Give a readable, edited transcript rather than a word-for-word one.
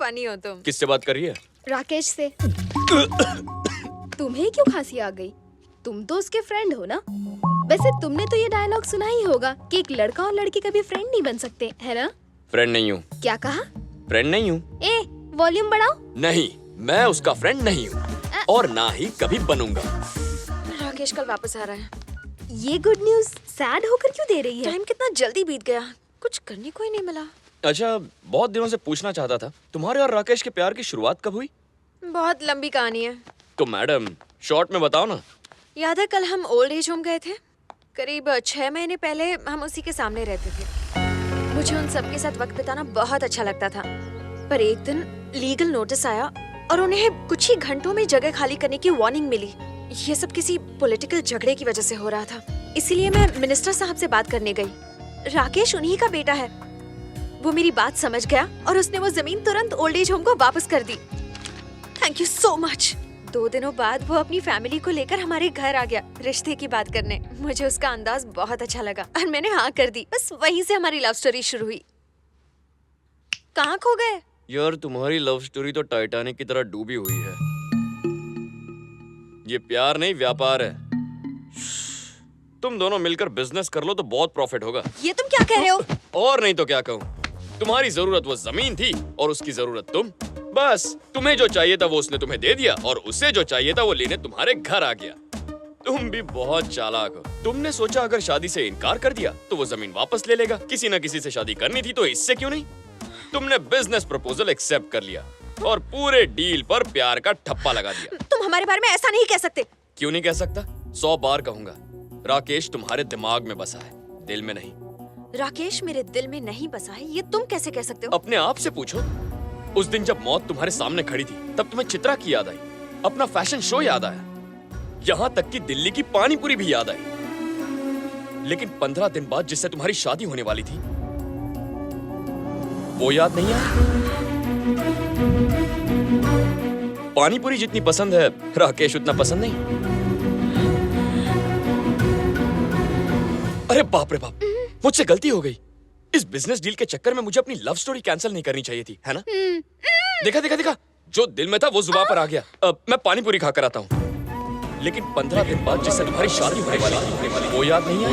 Funny हो तुम। किससे बात कर रही है? राकेश से। तुम्हें क्यों खांसी आ गई? तुम तो उसके फ्रेंड हो ना? वैसे तुमने तो ये डायलॉग सुना ही होगा कि एक लड़का और लड़की कभी फ्रेंड नहीं बन सकते, है ना? फ्रेंड नहीं हूँ। क्या कहा? फ्रेंड नहीं हूँ। ए, वॉल्यूम बढ़ाओ। नहीं, मैं उसका फ्रेंड नहीं हूँ और ना ही कभी बनूंगा। राकेश कल वापस आ रहा है। ये गुड न्यूज सैड होकर क्यों दे रही है? टाइम कितना जल्दी बीत गया, कुछ करने को ही नहीं मिला। अच्छा, बहुत दिनों से पूछना चाहता था, तुम्हारे और राकेश के प्यार की शुरुआत कब हुई? बहुत लंबी कहानी है। तो मैडम शॉर्ट में बताओ ना। याद है कल हम ओल्ड एज होम गए थे? करीब 6 महीने पहले हम उसी के सामने रहते थे। मुझे उन सबके साथ वक्त बिताना बहुत अच्छा लगता था, पर एक दिन लीगल नोटिस आया और उन्हें कुछ ही घंटों में जगह खाली करने की वार्निंग मिली। ये सब किसी पॉलिटिकल झगड़े की वजह से हो रहा था, इसीलिए मैं मिनिस्टर साहब से बात करने गई। राकेश उन्हीं का बेटा है। वो मेरी बात समझ गया और उसने वो जमीन तुरंत ओल्ड एज होम को वापस कर दी। Thank you so much. 2 दिनों बाद वो अपनी फैमिली को लेकर हमारे घर आ गया रिश्ते की बात करने। मुझे उसका अंदाज बहुत अच्छा लगा और मैंने हाँ कर दी। बस वहीं से हमारी लव स्टोरी शुरू हुई। कहाँ खो गए? यार, तुम्हारी लव स्टोरी तो टाइटैनिक की तरह डूबी हुई है। ये प्यार नहीं, व्यापार है। तुम दोनों मिलकर बिजनेस कर लो तो बहुत प्रॉफिट होगा। ये तुम क्या कह रहे हो? और नहीं तो क्या कहूँ। तुम्हारी जरूरत वो जमीन थी और उसकी जरूरत तुम। बस तुम्हें जो चाहिए था वो उसने तुम्हें दे दिया और उसे जो चाहिए था वो लेने तुम्हारे घर आ गया। तुम भी बहुत चालाक हो। तुमने सोचा अगर शादी से इनकार कर दिया तो वो जमीन वापस ले लेगा। किसी न किसी से शादी करनी थी तो इससे क्यों नहीं। तुमने बिजनेस प्रपोजल एक्सेप्ट कर लिया और पूरे डील पर प्यार का ठप्पा लगा दिया। तुम हमारे बारे में ऐसा नहीं कह सकते। क्यों नहीं कह सकता? 100 बार कहूंगा। राकेश तुम्हारे दिमाग में बसा है, दिल में नहीं। राकेश मेरे दिल में नहीं बसा है, ये तुम कैसे कह सकते हो? अपने आप से पूछो। उस दिन जब मौत तुम्हारे सामने खड़ी थी तब तुम्हें चित्रा की याद आई, अपना फैशन शो याद आया, यहाँ तक कि दिल्ली की पानी पूरी भी याद आई। लेकिन 15 दिन बाद जिससे तुम्हारी शादी होने वाली थी वो याद नहीं आया। पानी पूरी जितनी पसंद है राकेश उतना पसंद नहीं। अरे बाप रे बाप, मुझसे गलती हो गई। इस बिजनेस डील के चक्कर में मुझे अपनी लव स्टोरी कैंसिल नहीं करनी चाहिए थी, है ना? देखा देखा देखा, जो दिल में था वो जुबान पर आ गया। मैं पानी पूरी खाकर आता हूँ। लेकिन 15 दिन बाद जिससे तुम्हारी शादी होने वाली थी वो याद नहीं है।